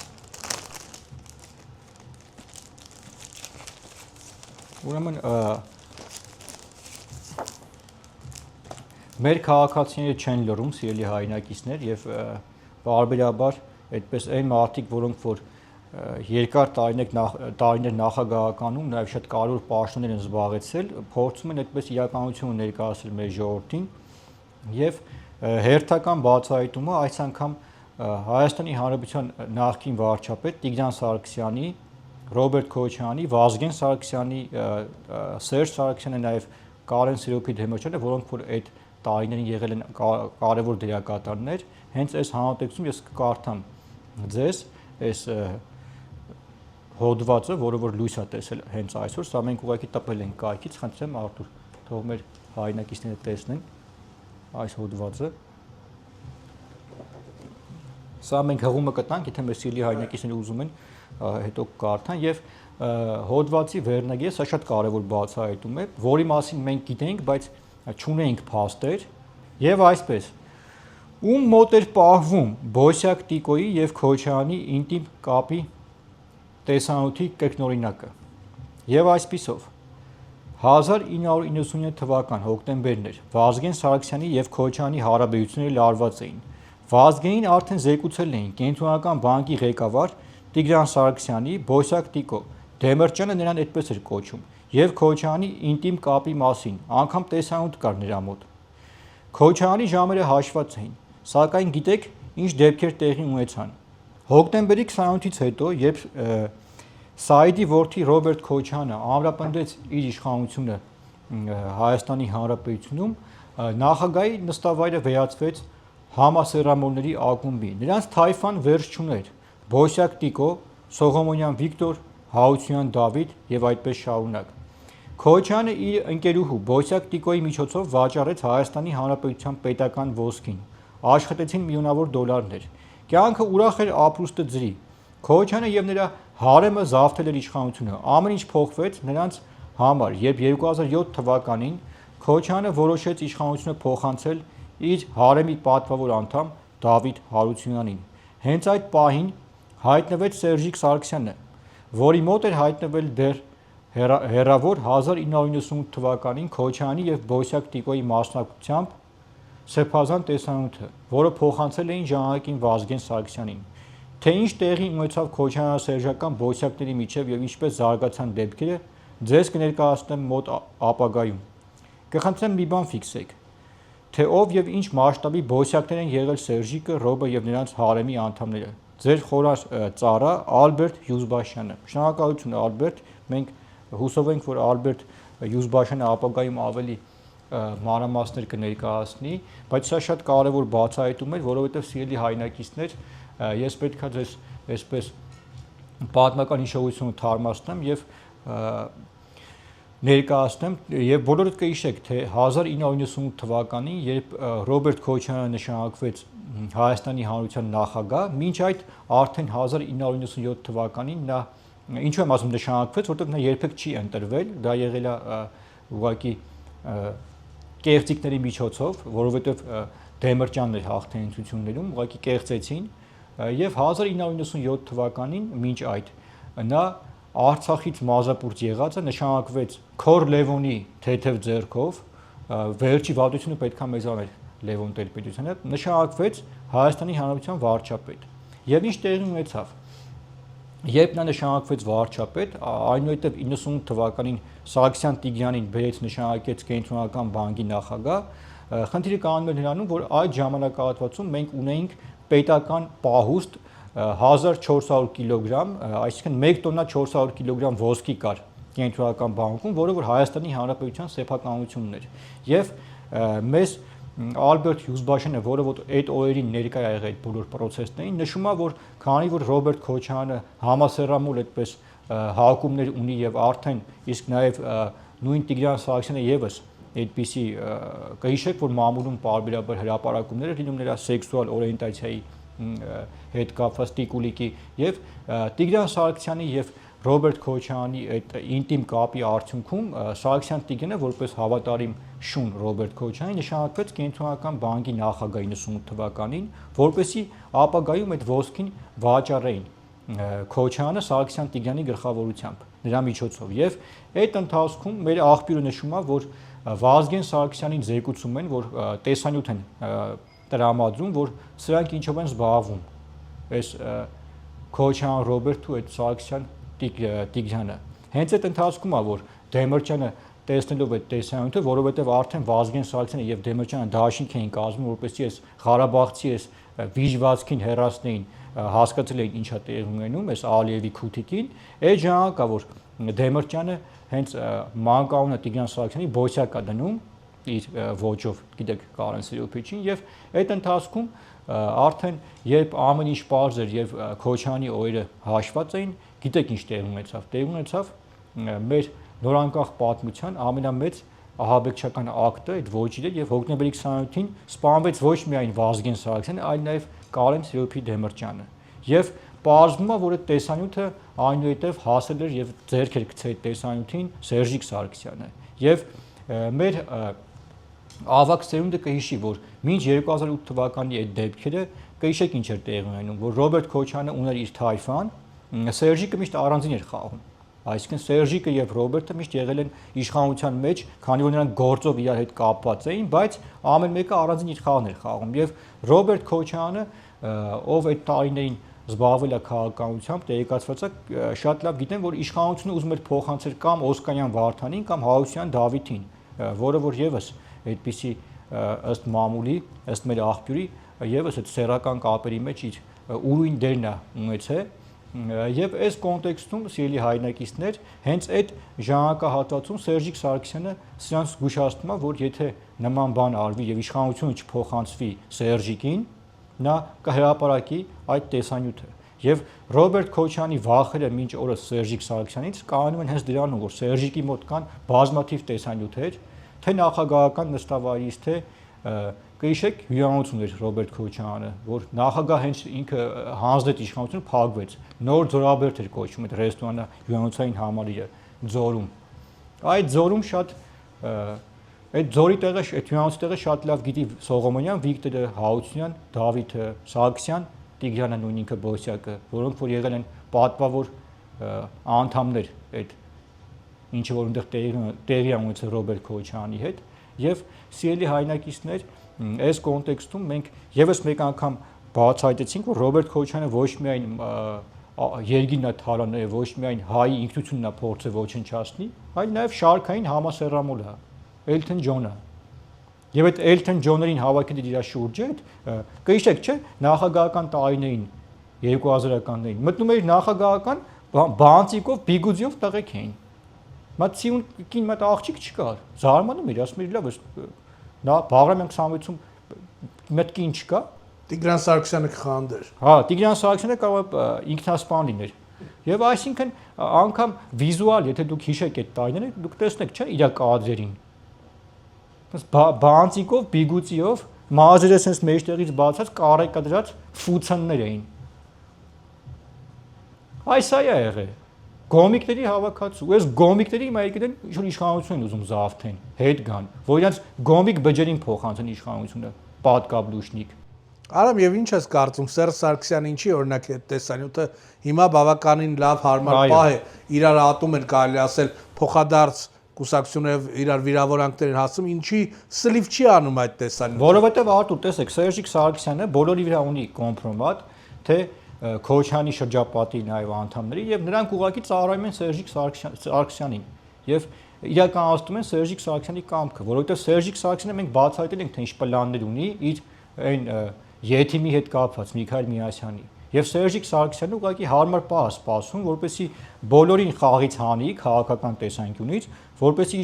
Ուրեմն մեր քաղաքացիները չեն լռում, սիրելի հայրենակիցներ, եւ բարբերաբար այդպես այն մարդիկ, որոնք որ երկար տարիներ նախագահականում նաև շատ կարևոր պաշտոններ են զբաղեցրել, փորձում են այդպես իրականությունը ներկայացնել մեր ժողովրդին եւ հերթական բացահայտումը այս անգամ Հայաստանի Հանրապետության նախկին վարչապետ Տիգրան Սարգսյանի, Ռոբերտ Քոչարյանի, Վազգեն Սարգսյանի, Սերժ Սարգսյանի նաև Կարեն Սիրոփի-Դեմոչյանը, որոնք որ այդ տարիներին եղել են կարևոր դերակատարներ, հենց այս համատեքստում ես կկարդամ ձեզ այս հոդվածը, որը որ լույս է տեսել հենց այսօր, սա մենք ուղղակի տպել ենք կայքից, խնդրեմ Արտուր, թող մեր հայրենակիցները տեսնեն այս հոդվածը։ Սա մենք հղումը կտանք, եթե մեր սիրելի հայրենակիցները ուզում են հետո կարդան եւ հոդվածի վերնագիրը սա շատ կարևոր բացահայտում է, որի մասին մենք գիտենք, բայց չունենք փաստեր եւ այսպես ում մոտ էր պահվում Բոսյակ Տիկոյի եւ Քոչարյանի ինտիմ կապի տեսանյութի կրկնօրինակը եւ այսպիսով 1999 թվական հոկտեմբերն էր, Վազգեն Սարգսյանի եւ Քոչյանի հարաբերությունները լարված էին։ Վազգենին արդեն զեկուցել էին Կենտրոնական բանկի ղեկավար Տիգրան Սարգսյանի Բոսյակ Տիկո, Դեմիրճյանը նրան այդպես էր կոչում, եւ Քոչյանի ինտիմ կապի մասին, անգամ տեսանյութ կար նրա մոտ։ Քոչյանի ժամերը հաշված էին, սակայն գիտեք, ինչ դեպքեր տեղի ունեցան։ Հոկտեմբերի 28-ից հետո, երբ Սայիդի որդի Ռոբերտ Քոչյանը ամրապնդեց իր իշխանությունը Հայաստանի Հանրապետությունում, նախագահի նստավայրը վերածվեց համասեռամոլների ակումբի։ Նրանց թայֆան վերջ չուներ՝ Բոսյակ Տիկո, Սողոմոնյան Վիկտոր, Հաուցյան Դավիթ եւ այդպես շարունակ։ Քոչյանը իր ընկերուհու Բոսյակ Տիկոյի միջոցով վաճառեց Հայաստանի Հանրապետության պետական ոսկին, աշխատեցին միլիոնավոր դոլարներ։ Կյանքը ուրախ էր ապրուստը ձրի։ Քոչյանը եւ նրա հարեմը զավթել էր իշխանությունը։ Ամեն ինչ փոխվեց նրանց համար, երբ 2007 թվականին Քոչյանը որոշեց իշխանությունը փոխանցել իր հարեմի պատվավոր անդամ Դավիթ Հարությունյանին։ Հենց այդ պահին հայտնվեց Սերժիկ Սարգսյանը, որի մոտ էր հայտնվել դեռ հեռավոր 1998 թվականին Քոչյանի եւ Բոսյակ Տիկոյի մասնակցությամբ սեփազան տեսանյութը, որը փոխանցել էին ժամանակին Վազգեն Սարգսյանին։ Թե ինչ տեղի ունեցավ Քոչարյան-սերժական Բոսյակների միջև եւ ինչպես զարգացան դեպքերը, ձեզ կներկայացնեմ մոտ ապագայում։ Կխնդրեմ մի բան ֆիքսեք, թե ով եւ ինչ մասշտաբի Բոսյակներ են եղել Սերժիկը, Ռոբը եւ նրանց հարեմի անդամները։ Ձեր խորար ծառա Ալբերտ Յուզբաշյանը։ Շնորհակալություն Ալբերտ, մենք հուսով ենք, որ Ալբերտ Յուզբաշյանը ապագայում ավելի մանրամասներ կներկայացնի, բայց սա շատ կարևոր բացահայտում էր, որովհետեւ սիրելի հայրենակիցներ, ես պետքա ձեզ այսպես պատմական հիշողությունը թարմացնեմ եւ ներկայացնեմ եւ բոլորդ կհիշեք, թե 1998 թվականին, երբ Ռոբերտ Քոչյանը նշանակվեց Հայաստանի Հանրության նախագահ, մինչ այդ արդեն 1997 թվականին նա ինչու եմ ասում նշանակվեց, որովհետեւ նա երբեք չի ընտրվել, դա եղել է ուղղակի կեղծիքների միջոցով, որովհետեւ Դեմիրճյանն էր հաղթել ընտրություններում, ուղղակի կեղծեցին եւ 1997 թվականին մինչ այդ նա Արցախից մազապուրջ եղածը նշանակվեց Քոր Լևոնի թեթև ձեռքով, վերջի վատությունը պետքա մեզ աներ Լևոն Տեր-Պետրոսյանը, նշանակվեց Հայաստանի Հանրապետության վարչապետ։ Եվ ինչ տեղի ունեցավ։ Երբ նա նշանակվեց վարչապետ, այնուհետև 98 թվականին Սարգսյան Տիգրանին բերեց նշանակեց Կենտրոնական բանկի նախագահ, խնդիրը կանգնում էր նրանում, որ այդ ժամանակահատվածում մենք ունեինք պետական պահուստ 1400 կիլոգրամ, այսինքն 1 տոննա 400 կիլոգրամ ոսկի կար Կենտրոնական բանկում, որը որ Հայաստանի Հանրապետության սեփականությունն էր։ Եվ մեզ Ալբերտ Յուզբաշյանը, որը որ այդ օրերին ներկա է եղել այդ բոլոր process-ներին, նշում է, որ քանի որ Ռոբերտ Քոչյանը համասեռամոլ այդպես հակումներ ունի եւ արդեն իսկ նաեւ նույն Տիգրան Սարգսյանը եւս այդպիսի կհիշեք, որ մամուլում պարբերաբար հրապարակումներ լինում նրա սեքսուալ օրիենտացիայի հետ կապված տիկուլիկի եւ Տիգրան Սարգսյանի եւ Ռոբերտ Քոչյանի այդ ինտիմ կապի արդյունքում Սարգսյան Տիգրանը որպես հավատարիմ շուն Ռոբերտ Քոչյանի նշանակվեց Կենտրոնական բանկի նախագահ 98 թվականին, որպեսզի ապագայում այդ ոսկին վաճառեին Քոչյանը Սարգսյան Տիգրանի գլխավորությամբ նրա միջոցով եւ այդ ընթացքում մեր աղբյուրը նշում է, որ Վազգեն Սարգսյանին զեկուցում են, որ տեսանյութ են տրամադրում, որ սրանք ինչով են զբաղվում այս Քոչյան Ռոբերտու այդ Սարգսյան Տիգրանը։ Հենց այդ ընթացքում է, որ Դեմիրճյանը տեսնելով այդ տեսանյութը, որովհետև արդեն Վազգեն Սարգսյանը եւ Դեմիրճյանը դաշինք էին կազմում, որպեսզի այս Ղարաբաղցի այս վիժվածքին հեռացնեին, հասկացել էին ինչա տեղի ունենում, այս Ալիևի քութիկին, այդ ժամանակա որ Դեմիրճյանը հենց մանկանունը Տիգրան Սարգսյանի Բոսյակա դնում իր ոճով, գիտեք, Կարեն Սիրոպիչին եւ այդ ընթացքում արդեն երբ ամեն ինչ պարզ էր եւ Քոչյանի օրերը հաշված էին, գիտեք ինչ տեղի ունեցավ։ Տեղի ունեցավ մեր նորանկախ պատմության ամենամեծ ահաբեկչական ակտը այդ ոճիրը եւ հոկտեմբերի 27-ին սպանվեց ոչ միայն Վազգեն Սարգսյանը, այլ նաեւ Կարեն Սիրոպի Դեմիրճյանը։ Եվ պարզվում է, որ այդ տեսանյութը այնուհետև հասել էր եւ ձեռք էր գցել տեսանյութին Սերժիկ Սարգսյանը։ Եվ մեր ավակ սերունդը կհիշի, որ մինչ 2008 թվականի այդ դեպքերը կհիշեք ինչ էր տեղի ունենում, որ Ռոբերտ Քոչյանը ուներ իր թայֆան, Սերժիկը միշտ առանձին էր խաղում։ Այսինքն Սերժիկը եւ Ռոբերտը միշտ եղել են իշխանության մեջ, քանի որ նրանք գործով իրար հետ կապված էին, բայց ամեն մեկը առանձին իր խաղն էր խաղում եւ Ռոբերտ Քոչարյանը, ով այդ տարիներին զբաղվել է քաղաքականությամբ, տեղեկացված է, շատ լավ գիտեն, որ իշխանությունը ուզում էր փոխանցել կամ Օսկանյան Վարդանին կամ Հարությունյան Դավիթին, որը որ եւս այդպիսի ըստ մամուլի, ըստ մեր աղբյուրի, եւս այդ սեռական կապերի մեջ իր ուրույն դերն է ունեցել եւ այս կոնտեքստում սիրելի հայրենակիցներ հենց այդ ժամանակահատվածում Սերժիկ Սարգսյանը սրանց զգուշացնում է, որ եթե նման բան արվի եւ իշխանությունը չփոխանցվի Սերժիկին, նա կհրապարակի այդ տեսանյութը եւ Ռոբերտ Քոչյանի վախերը մինչ օրս Սերժիկ Սարգսյանից կանոնում են հենց դրանով, որ Սերժիկի մոտ կան բազմաթիվ տեսանյութեր, թե նախագահական նստավայրից, թե կհիշեք հյուրանոց ուներ Ռոբերտ Քոչյանը, որ նախագահ հենց ինքը հանձնեց իշխանությունը փակվեց, նոր Ձորաբերդ էր կոչվում այդ ռեստորանը հյուրանոցային համալիրը Ձորում, այդ Ձորում շատ այդ Ձորի տեղը, այդ հյուրանոցի տեղը շատ լավ գիտի Սողոմոնյան, Վիկտորը, Հարությունյան, Դավիթը, Սարգսյան, Տիգրանը նույն ինքը Բոսյակը, որոնք որ եղել են պատվավոր անդամներ այդ ինչը որ այնտեղ տեղի ունեցել Ռոբերտ Քոչյանի հետ եւ սիրելի հայրենակիցներ, այս կոնտեքստում մենք եւս մեկ անգամ բացահայտեցինք, որ Ռոբերտ Քոչյանը ոչ միայն երկինն է թալանել, ոչ միայն հայի ինքնությունն է փորձել ոչնչացնի, այլ նաեւ շարքային համասեռամոլ է, Էլթոն Ջոնը։ Եվ այդ Էլթոն Ջոներին հավաքել իր շուրջը, կհիշեք, չէ՞, նախագահական տարիներին 2000-ականներին մտնում էր նախագահական բանցիկով, բիգուձիով տղեկ էին։ Մատսիուն կին մատ աղջիկ չկար, զարմանում էր, ասում էր լավ, նա Բաղրամյան 26-ում մտքին չկա։ Տիգրան Սարգսյանը կխանդեր։ Հա, Տիգրան Սարգսյանը կարող է ինքնասպան լիներ։ Եվ այսինքն անգամ վիզուալ, եթե դուք հիշեք այդ տարիները, դուք տեսնեք, չէ՞, իր կադրերին։ Բանցիկով, բիգուծիով, մազերը sense մեջտեղից բացած կարեկադրած ֆուցաններ էին։ Այս է եղել։ Գոմիկների հավաքածու, այս գոմիկների մայրիկեն ինչ-որ իշխանություն են ուզում զավթեն, հետ գան, որ իրանց գոմիկ բջերին փոխանցեն իշխանությունը, պատկաբլուշնիկ։ Արամ, եւ ինչ ես կարծում, Սերժ Սարգսյանը ինչի օրինակ է տեսանյութը հիմա բավականին լավ հարմար պահ է, իրար ատում են կարելի ասել, փոխադարձ կուսակցությունով իրար վիրավորանքներ են հասցում, ինչի սլիվ չի անում այդ տեսանյութը։ Որովհետեւ Արտուր, տեսեք, Սերժիկ Սարգսյանը բոլորի վրա ունի կոմպրոմատ, թե Քոչյանի շրջապատի նաև անդամների եւ նրանք ուղղակի ծառայում են Սերժիկ Սարգսյանին եւ իրականացնում են Սերժիկ Սարգսյանի կամքը, որովհետեւ Սերժիկ Սարգսյանը մենք բացահայտել ենք, թե ինչ պլաններ ունի իր այն եթիմի հետ կապված Միքայել Միասյանի եւ Սերժիկ Սարգսյանը ուղղակի հարմար պահ սպասում, որպեսզի բոլորին խաղից հանի քաղաքական տեսանկյունից, որպեսզի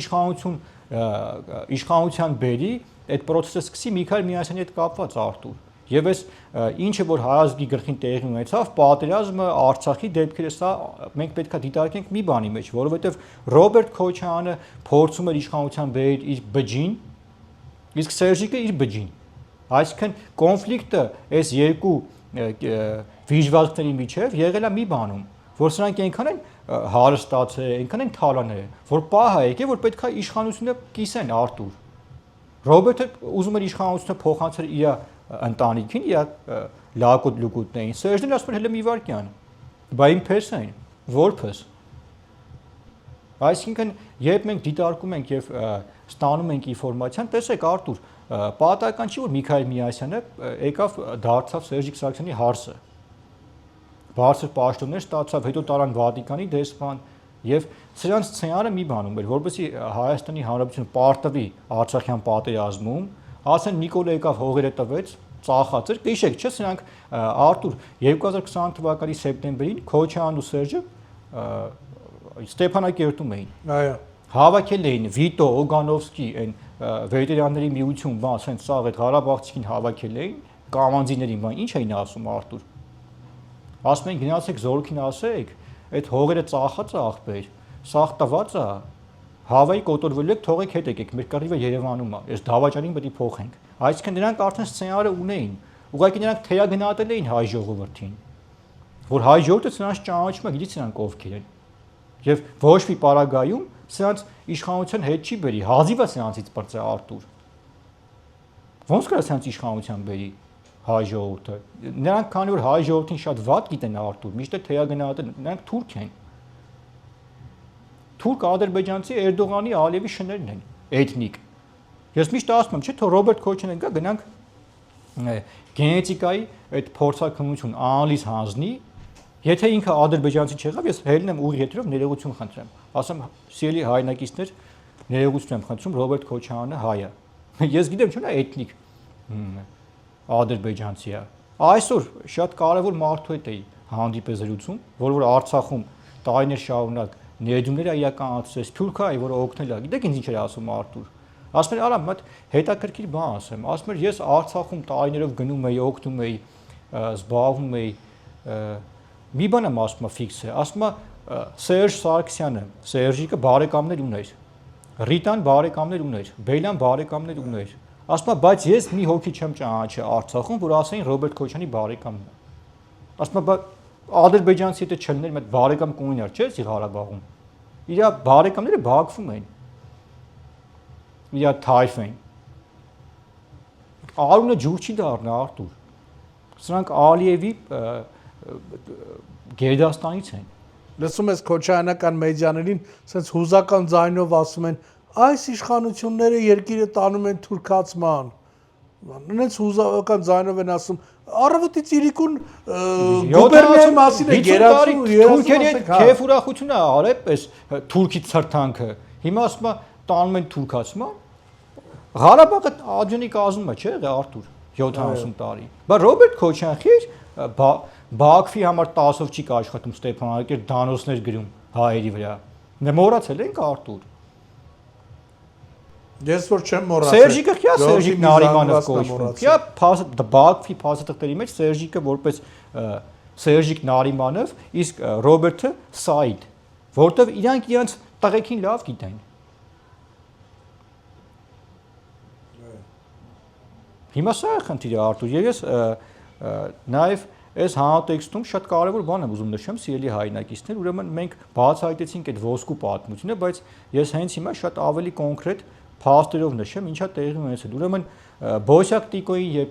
իշխանության բերի այդ process-ը սկսի Միքայել Միասյանի հետ կապված Արտուր։ Եվ այս ինչը որ հայազգի գլխին տեղի ունեցավ, պատերազմը, Արցախի դեպքերը, սա մենք պետք է դիտարկենք մի բանի մեջ, որովհետև Ռոբերտ Քոչյանը փորձում էր իշխանության բերել իր բջին, իսկ Սերժիկը իր բջին։ Այսինքն կոնֆլիկտը այս երկու վիժվածքների միջև եղել է մի բանում, որ սրանք այնքան են հարստացել, այնքան են թալանել, որ պահ է եկել, որ պետք է իշխանությունը կիսեն Արտուր։ Ռոբերտը ուզում էր իշխանությունը փոխանցել իր ընտանիքին, իր լակոտ լուկուտներին, Սերժն ասում էր հələ մի վարքյան, բա իմ փեսն են, որպես։ Այսինքն, երբ մենք դիտարկում ենք եւ ստանում ենք ինֆորմացիան, տեսեք Արտուր, պատահական չի, որ Միքայել Միասյանը եկավ դարձավ Սերժիկ Սարգսյանի հարսը։ Բարձր պաշտոններ ստացավ, հետո տարան Վատիկանի դեսպան եւ սրանց ցենարը մի բանում էր, որովհետեւ Հայաստանի Հանրապետությունը պարտվի Արցախյան պատերազմում, ասեն Նիկոլը եկավ հողերը տվեց, ծախած էր, գիշեք չէ, սրանք Արտուր 2020 թվականի սեպտեմբերին Քոչյանն ու Սերժը Ստեփանակերտում էին։ Այո։ Հավաքել էին Վիտո Օգանովսկի այն վետերանների միություն, բան, ասեն սաղ այդ Ղարաբաղցիքին հավաքել էին, կամանձիներին, բան, ինչ էին ասում Արտուր։ Ասում են գնացեք զորքին ասեք, այդ հողերը ծախած է աղբեր, սաղ տված է, Հավայի կոտորվելու եք, թողեք հետ եկեք, մեր կռիվը Երևանում է, այս դավաճանին պետք է փոխենք։ Այսինքն նրանք արդեն սցենարը ունեին, ուղղակի նրանք թերագնահատել էին հայ ժողովրդին, որ հայ ժողովուրդը նրանց ճանաչում է, գիտի նրանք ովքեր են։ Եվ ոչ մի պարագայում նրանց իշխանության հետ չի բերի, հազիվ է նրանցից բրծե Արտուր։ Ոնց կարա նրանց իշխանության բերի հայ ժողովուրդը։ Նրանք քանի որ հայ ժողովրդին շատ վատ գիտեն Արտուր, միշտ թերագնահատել, նրանք թուրք են։ թուրք-ադրբեջանցի Էրդողանի Ալիևի շներն են, էթնիկ։ Ես միշտ ասում եմ, չէ՞ թե Ռոբերտ Քոչանյանը գա գնանք գենետիկայի այդ փորձակնություն անալիզ հանձնի, եթե ինքը ադրբեջանցի չեղավ, ես հելնեմ ուղիղ եթերով ներողություն խնդրեմ, ասեմ սիրելի հայրենակիցներ, ներողություն եմ խնդրում, Ռոբերտ Քոչյանը հայ է։ Ես գիտեմ, չէ՞ նա էթնիկ ադրբեջանցի է։ Այսօր շատ կարևոր մարդու հետ էի հանդիպել զրուցում, որ Արցախում տարիներ շարունակ ներդրումներ իրականացրեց, Թուրքիայի, որը օգնել է։ Գիտեք ինձ ինչ էր ասում Արտուր։ Ասում էր, արամ, մտ հետաքրքիր բան ասեմ, ասում էր, ես Արցախում տարիներով գնում էի, օգնում էի, զբաղվում էի, մի բան եմ ասում ֆիքս է, ասում է Սերժ Սարգսյանը, Սերժիկը բարեկամներ ուներ, Ռիտան բարեկամներ ուներ, Բելյան բարեկամներ ուներ, ասում է, բայց ես մի հոգի չեմ ճանաչել Արցախում, որ ասեին Ռոբերտ Քոչյանի բարեկամն է։ Ասում է, ադրբեջանցի հետ չլներ, մեծ բարեկամ կունենար, չէ՞, Սի Ղարաբաղում։ Իր բարեկամները բակվում են։ Իր թայֆ են։ Արունը ջուր չի դառնա Արտուր։ Սրանք Ալիևի Գերդաստանից են։ Լսում ես քոչայանական մեդիաներին, ասենց հուզական ձայնով ասում են, այս իշխանությունները երկիրը տանում են թուրքացման։ Նենց հուզական ձայնով են ասում, առավոտից իրիկուն գուբերնիայի մասին է գերացում ու թուրքերի քեֆ ուրախություն է արել, այս թուրքի ցրտանքը։ Հիմա ասում է տանում են թուրքացման։ Ղարաբաղը աջունի կազմում է, չէ՞, Արտուր, 70 տարի։ Բայց Ռոբերտ Քոչյանը խիր Բաքվի համար 10-ով չի աշխատում Ստեփանակերտ դանոսներ գրում հայերի վրա։ Մոռացել ենք Արտուր։ Ես որ չեմ մոռացել։ Սերժիկը քիա Սերժիկ Նարիմանով կոչվում։ Քիա Բաքվի փաստաթղթերի մեջ Սերժիկը որպես Սերժիկ Նարիմանով, իսկ Ռոբերտը Սաիդ, որտեվ իրանք իրենց տղեկին լավ գիտեն։ Հիմա սա է խնդիրը Արտուր, եւ ես նաեւ այս հանրատեքստում շատ կարևոր բան եմ ուզում նշեմ, սիրելի հայրենակիցներ, ուրեմն մենք բացահայտեցինք այդ ոսկու պատմությունը, բայց ես հենց հիմա շատ ավելի կոնկրետ փաստերով նշեմ, ինչա տեղի ունեցել։ Ուրեմն Բոսյակ Տիկոյի եւ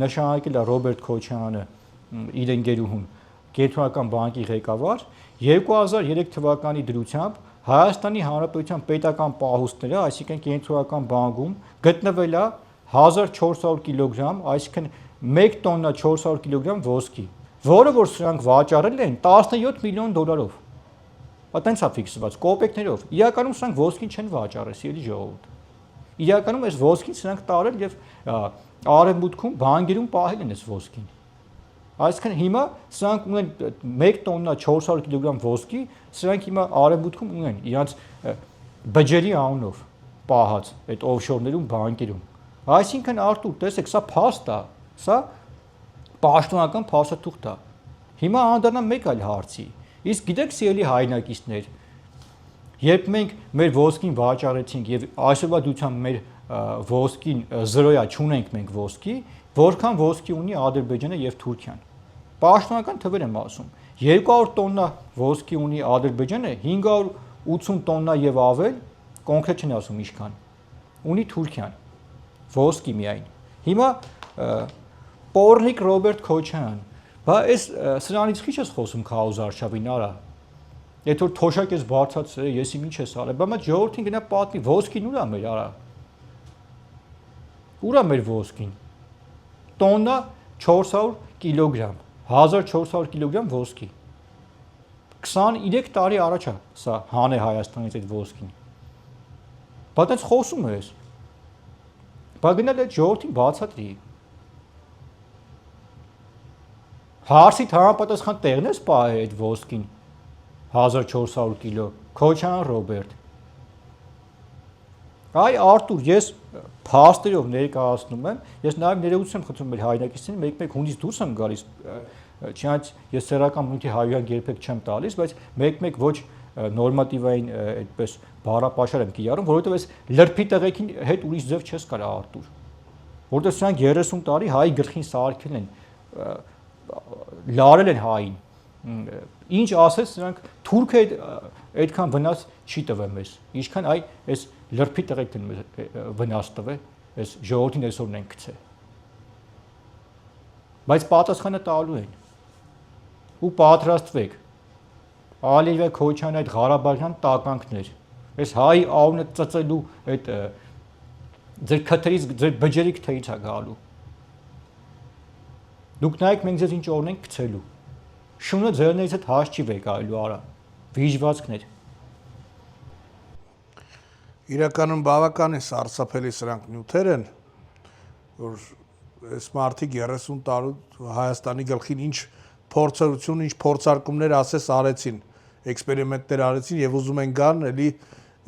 նշանակել է Ռոբերտ Քոչյանը իր ընկերուհուն Կենտրոնական բանկի ղեկավար 2003 թվականի դրությամբ Հայաստանի Հանրապետության պետական պահուստները, այսինքն Կենտրոնական բանկում գտնվել է 1400 կիլոգրամ, այսինքն 1 տոննա 400 կիլոգրամ ոսկի, որը որ սրանք վաճառել են 17 միլիոն դոլարով։ Այտենց է ֆիքսված կոպեկներով։ Իրականում սրանք ոսկին չեն վաճառել, սիրելի ժողովուրդ։ Իրականում այս ոսկին սրանք տարել եւ արևմուտքում բանկերում պահել են այս ոսկին։ Այսինքն հիմա սրանք ունեն 1 տոննա 400 կիլոգրամ ոսկի, սրանք հիմա արևմուտքում ունեն իրանց բջերի անունով պահած այդ օֆշորներում բանկերում։ Այսինքն Արտուր, տեսեք, սա փաստ է, սա պաշտոնական փաստաթուղթ է։ Հիմա անդառնամ մեկ այլ հարցի։ Իսկ գիտեք, սիրելի հայրենակիցներ, երբ մենք մեր ոսկին վաճառեցինք եւ այսօրվա դրությամբ մեր ոսկին 0-ա չունենք մենք ոսկի, որքան ոսկի ունի Ադրբեջանը եւ Թուրքիան։ Պաշտոնական թվեր եմ ասում։ 200 տոննա ոսկի ունի Ադրբեջանը, 580 տոննա եւ ավել, կոնկրետ չեն ասում ինչքան, ունի Թուրքիան։ Ոսկի միայն։ Հիմա Պորնիկ Ռոբերտ Քոչյան, բա այս սրանից քիչ ես խոսում Քաուզ Արշավին, արա։ Այդ որ թոշակ ես բարձացրել, ես ինչ ես արել, բա մա ժողովրդին գնա պատմի, ոսկին ուր է մեր, արա։ Ուր է մեր ոսկին։ Տոննա 400 կիլոգրամ, 1400 կիլոգրամ ոսկի։ 23 տարի առաջ է սա հանե Հայաստանից այդ ոսկին։ Բա դες խոսում ես։ Բա գնալ այդ ժողովրդին բացատրի։ Հարցի համապատասխան տեղն ես պահել այդ ոսկին 1400 կիլո, Քոչյան Ռոբերտ։ Այ Արտուր, ես փաստերով ներկայացնում եմ, ես նաև ներողություն եմ խնդրում մեր հայրենակիցներին, մեկ-մեկ հունից դուրս եմ գալիս, չնայած ես սեռական բնույթի հայրենիք երբեք չեմ տալիս, բայց մեկ-մեկ ոչ նորմատիվային այդպես բառապաշար եմ կիրառում, որովհետև այս լրբի տղեկին հետ ուրիշ ձև չես կարա Արտուր, որովհետև սրանք 30 տարի հայ գլխին սարքել են, լարել են հային, ինչ ասես սրանք թուրքը այդքան վնաս չի տվել մեզ, ինչքան այս լրբի տղեկն վնաս տվել, այս ժողովրդին այսօրն են գցել, բայց պատասխանը տալու են ու պատրաստվեք, Ալիևը Քոչյանի այդ Ղարաբաղյան տականքներ։ Այս հայ աունը ծծելու այդ ձեր քթերից ձեր բջերիկ թեից է գալու։ Դուք նայեք մենք ձեզ ինչ օրենք գցելու։ Շունը ձերներից հետ հաշ չի վեկայելու արա։ Վիժվածքներ։ Իրականում բավական է սարսափելի սրանք նյութեր են, որ այս մարդիկ 30 տարու Հայաստանի գլխին ինչ փորձառություն, ինչ փորձարկումներ ասես արեցին, էքսպերիմենտներ արեցին եւ ուզում են գան էլի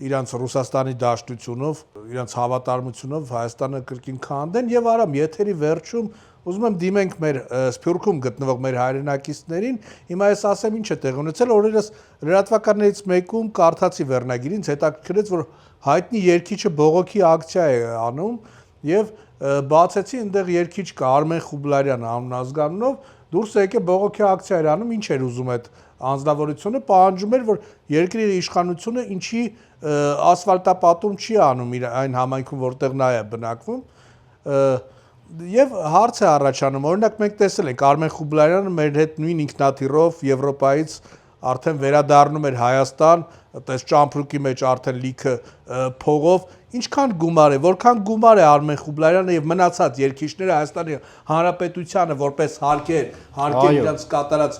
իրանց Ռուսաստանի դաշտությունով, իրանց հավատարմությունով Հայաստանը կրկին քանդեն եւ արամ եթերի վերջում ուզում եմ դիմենք մեր Սփյուռքում գտնվող մեր հայրենակիցներին, հիմա ես ասեմ ինչ է տեղ ունեցել, օրերս լրատվականներից մեկում կարդացի վերնագիրին, ինձ հետաքրքրեց, որ հայտնի երգիչը բողոքի ակցիա է անում եւ բացեցի այնտեղ երգիչ կա Արմեն Խուբլարյան անունազգանունով, դուրս եկե բողոքի ակցիա էր անում, ինչ էր ուզում այդ անձնավորությունը, պահանջում էր, որ երկրի իշխանությունը ինչի ասֆալտապատում չի անում իր այն համայնքում, որտեղ նա է բնակվում, եւ հարց է առաջանում, օրինակ մենք տեսել ենք Արմեն Խուբլարյանը մեր հետ նույն ինքնաթիռով Եվրոպայից արդեն վերադառնում էր Հայաստան, այդպես ճամփրուկի մեջ արդեն լիքը փողով, ինչքան գումար է, որքան գումար է Արմեն Խուբլարյանը եւ մնացած երկիչները Հայաստանի Հանրապետությանը որպես հարկեր իրենց կատարած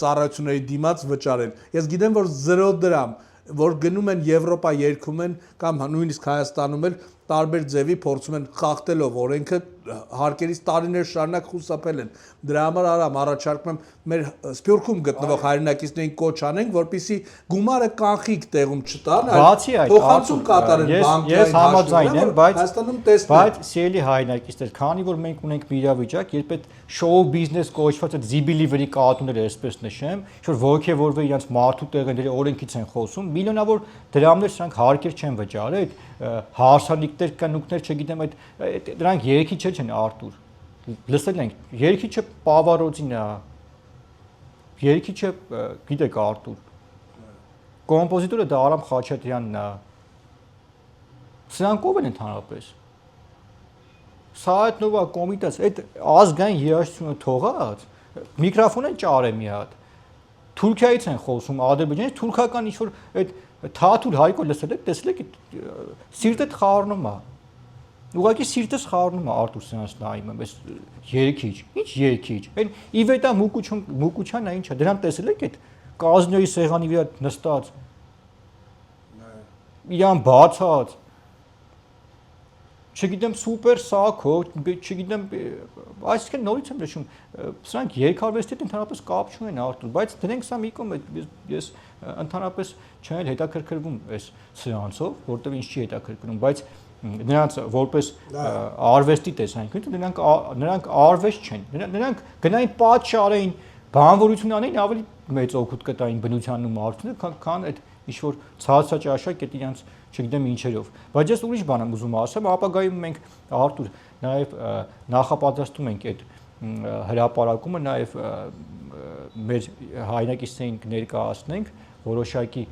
ծառայությունների դիմաց վճարել։ Ես գիտեմ, որ 0 դրամ, որ գնում են Եվրոպա երգում են կամ նույնիսկ Հայաստանում էլ տարբեր ձևի փորձում են խախտելով օրենքը հարկերից տարիներ շարունակ խուսափել են։ Դրա համար արամ առաջարկում եմ մեր Սփյուռքում գտնվող հայրենակիցներին կոչ անենք, որպեսզի գումարը կանխիկ տեղում չտան, այլ փոխանցում կատարեն բանկային համաձայն եմ, Հայաստանում տեսնեն։ Բայց սիրելի հայրենակիցներ, քանի որ մենք ունենք մի իրավիճակ, երբ այդ շոու բիզնես կոչված այդ զիբիլիվերի կատուները այսպես նշեմ, որ ոգևորվել իրենց մարդու տեղերը օրենքից են խոսում, միլիոնավոր դրամներ սրանք հարկեր չեն վճարել, հարսանիքներ, կանուկներ, չգիտեմ, այդ դրանք երգիչեր չեն Արտուր։ Լսել ենք, երգիչը Պավարոձին է, երգիչը գիտեք Արտուր։ Կոմպոզիտորը դա Արամ Խաչատրյանն է։ Սրանք ով են ընդհանրապես։ Սա այդ նովա կոմիտաց, այդ ազգային երաժշտությունը թողած, միկրոֆոնը ճարե մի հատ։ Թուրքիայից են խոսում, Ադրբեջանից, թուրքական ինչ-որ այդ Թաթուլ Հայկո լսել եք, տեսել եք սիրտդ խառնում է։ Ուղղակի սիրտս խառնում է Արտուր սրանց նայում եմ, այս երգիչ, ինչ երգիչ։ Այն Իվետա Մուկուչյանն է ինչա, դրան տեսել եք այդ կազինոյի սեղանի վրա նստած։ Իրան բացած։ Չգիտեմ սուպեր սակո, չգիտեմ, այսինքն նորից եմ նշում, սրանք երկարվեստի հետ ընդհանրապես կապ չունեն Արտուր, բայց դրանք սա մի կողմ ես ընդհանրապես չեմ էլ հետաքրքրվում այս սրանցով, որտեղ ինչ չի հետաքրքրում, բայց նրանց որպես արվեստի տեսանկյունից նրանք արվեստ չեն, նրանք գնային պատշարային բանվորություն անեն ավելի մեծ օգուտ կտային բնությանն ու մարդուն, քան այդ ինչ-որ ցածրաճաշակ այդ իրանց չգիտեմ ինչերով, բայց ես ուրիշ բան եմ ուզում ասեմ, ապագայում մենք Արտուր նաև նախապատրաստում ենք այդ հրապարակումը, նաև մեր հայրենակիցներին ներկայացնենք, որոշակի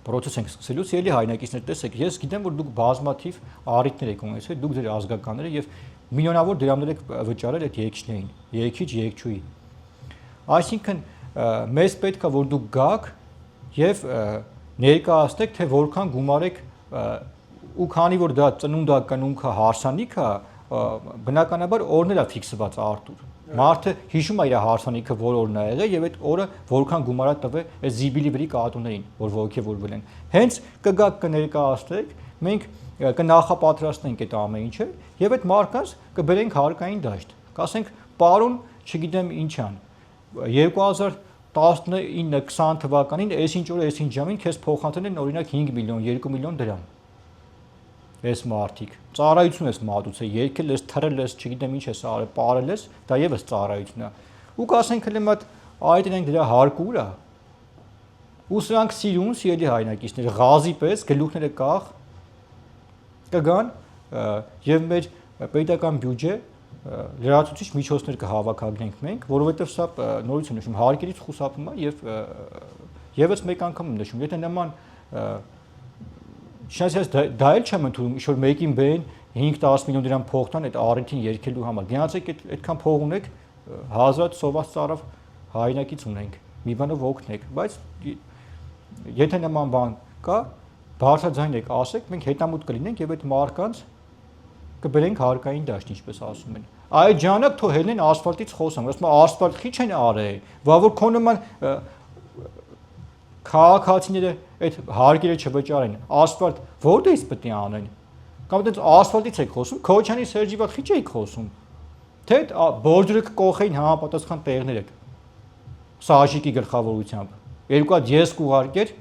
process ենք սկսելուց, ելի հայրենակիցներ տեսեք, ես գիտեմ, որ դուք բազմաթիվ առիթներ եք ունեցել, դուք ձեր ազգականները եւ միլիոնավոր դրամներ եք վճարել այդ երգիչներին, երգիչ, երգչուհի։ Այսինքն մեզ պետք է որ դուք գաք եւ ներկայացնեք, թե որքան գումար եք ու քանի որ դա ծնունդակնունքը հարսանիքը բնականաբար օրն էլ է ֆիքսված Արտուր։ Մարդը հիշում է իր հարսանիքը որ օրն է եղել եւ այդ օրը որքան գումար է տվել այս զիբիլիվերի կատուներին, որ ոգևորվել են։ Հենց կգաք կներկայացնեք, մենք կնախապատրաստենք այդ ամեն ինչը եւ այդ մարդկանց կբերենք հարկային դաշտ։ Կասենք, պարոն, չգիտեմ ինչան 2019-20 թվականին այսինչ օրը այսինչ ժամին քեզ փոխանցել են օրինակ 5 միլիոն, 2 միլիոն դրամ։ Այս մարդիկ ծառայություն ես մատուցել, երկել ես, թռել ես, չգիտեմ ինչ ես արել, ապարել ես, դա եւս ծառայություն է։ Ու կասենք հենց մատ այդ դրանք դրա հարկուր է։ Ու սրանք սիրուն, սիրելի հայրենակիցներ, ղազի պես գլուխները կախ կգան եւ մեր պետական բյուջե լրացուցիչ միջոցներ կհավաքագրենք մենք, որովհետև սա նորից եմ նշում, հարկերից խուսափում է եւ եւս մեկ անգամ եմ նշում, եթե նման շանսես դա էլ չեմ ընդունում, ինչ որ մեկին բեն 5-10 միլիոն դրամ փող տան այդ առիթին երկելու համար։ Գնացեք այդքան փող ունեք, հազարդ սոված ծարավ հայրենակից ունենք։ մի բանով օգնեք, բայց եթե նման բան կա, բարձրաձայն ասեք, մենք հետամուտ կլինենք եւ այդ մարկանց կբերենք հարկային դաշտ, ինչպես ասում են։ Այդ ժամանակ թող հելնեն ասֆալտից խոսան, ասում են ասֆալտ քիչ են արել, որ քո նման քաղաքացիները այդ հարկերը չվճարեն, ասֆալտ որտեղից պետք է անեն։ Կամ այդպես ասֆալտից եք խոսում, Քոչյանի Սերժի վատ քիչ եք խոսում։ Թե բորձը կկողեին համապատասխան տեղներ եք։ Սաշիկի գլխավորությամբ։ Երկու հատ ես կուղարկեր,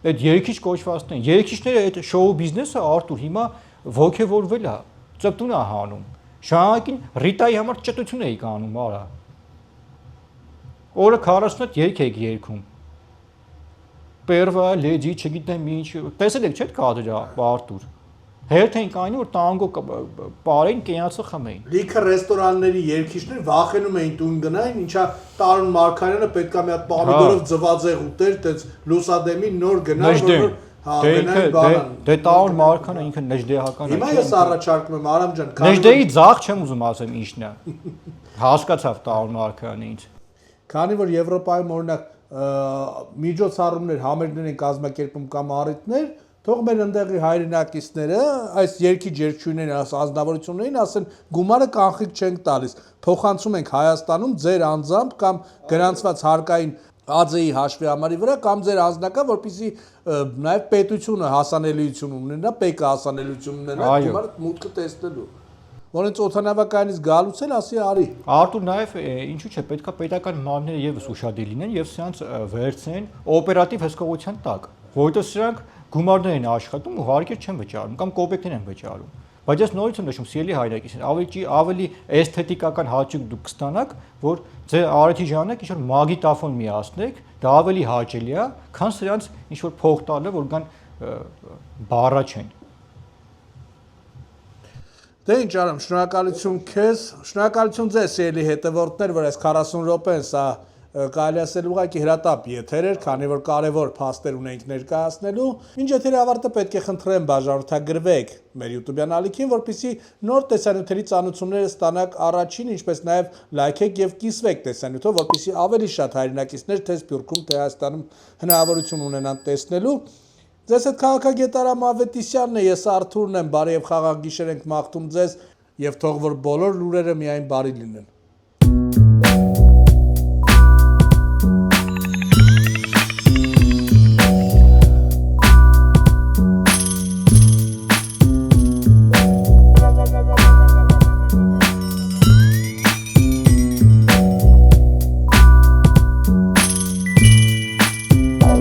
այդ երկիչ կոչվածն են։ Երկիչները այդ շոու բիզնեսը Արտուր հիմա ոգևորվել է, ծպտուն է հանում։ Շահակին Ռիտայի համար ճտություն էի անում, արա։ Օրը 40 հատ երգ եք երգում։ Պերվա, լեջի, չգիտեմ ինչ, տեսել եք չէ՞ կադրը Արտուր։ Հերթ են կայնում որ տանգո բարեն կենացը խմեին։ Լիքը ռեստորանների երգիչներ վախենում էին տուն գնային, ինչա Տարոն Մարգարյանը պետքա մի հատ պամիդորով ձվածեղ ուտեր, տենց լուսադեմի նոր գնար, որ գնային բանան։ Դե Տարոն Մարգարյանը ինքը նժդեհական է։ Հիմա ես առաջարկում եմ Արամ ջան, Նժդեի ձախ չեմ ուզում ասեմ ինչն է։ Հասկացավ Տարոն Մարգարյանը ինձ։ Քանի որ Եվրոպայում օրինակ միջոցառումներ, համերգներ են կազմակերպում կամ առիթներ, թող մեր ընդեղի հայրենակիցները այս երկի ջերչույները ազնվորություններին ասեն գումարը կանխիկ չենք տալիս, փոխանցում ենք Հայաստանում ձեր անձամբ կամ գրանցված հարկային ԱԶ-ի հաշվի համարի վրա կամ ձեր անձնական, որպեսզի նաև պետությունը հասանելիություն ունենա, ՊԿ հասանելիություն ունենա, գումարը մուտքը տեսնելու։ Որոնց օթանավակայանից գալուց էլ ասի արի։ Արտուր նաև ինչու՞ չէ, պետքա պետական մարմինները եւս ուշադիր լինեն եւ սրանց վերցնեն օպերատիվ հսկողության տակ, որովհետեւ սրանք գումարներ են աշխատում ու հարկեր չեն վճարում կամ կոպեկներ են վճարում։ Բայց ես նորից եմ նշում, սիրելի հայրենակիցներ, ավելի էսթետիկական հաճույք դուք կստանաք, որ ձեր արեթի ժամանակ ինչ-որ մագնիտոֆոն միացնեք, դա ավելի հաճելի է, քան սրանց ինչ-որ փող տալը, որ կան բառաչեն։ Դե ինչ արամ, շնորհակալություն քեզ, շնորհակալություն ձեզ սիրելի հետևորդներ, որ այս 40 րոպեն սա կարելի ասել ուղղակի հրատապ եթեր էր, քանի որ կարևոր փաստեր ունենք ներկայացնելու։ Մինչ եթերի ավարտը պետք է խնդրեմ բաժանորդագրվեք մեր YouTube-յան ալիքին, որպեսզի նոր տեսանյութերի ծանոթությունները ստանաք առաջին, ինչպես նաև լայքեք եւ կիսվեք տեսանյութով, որպեսզի ավելի շատ հայրենակիցներ թե Սփյուռքում, թե Հայաստանում հնարավորություն ունենան տեսնելու։ Ձեզ հետ քաղաքագետ Արամ Ավետիսյանն է, ես Արթուրն եմ, բարի եւ խաղաղ գիշեր ենք մաղթում ձեզ եւ թող որ բոլոր լուրերը միայն բարի լինեն։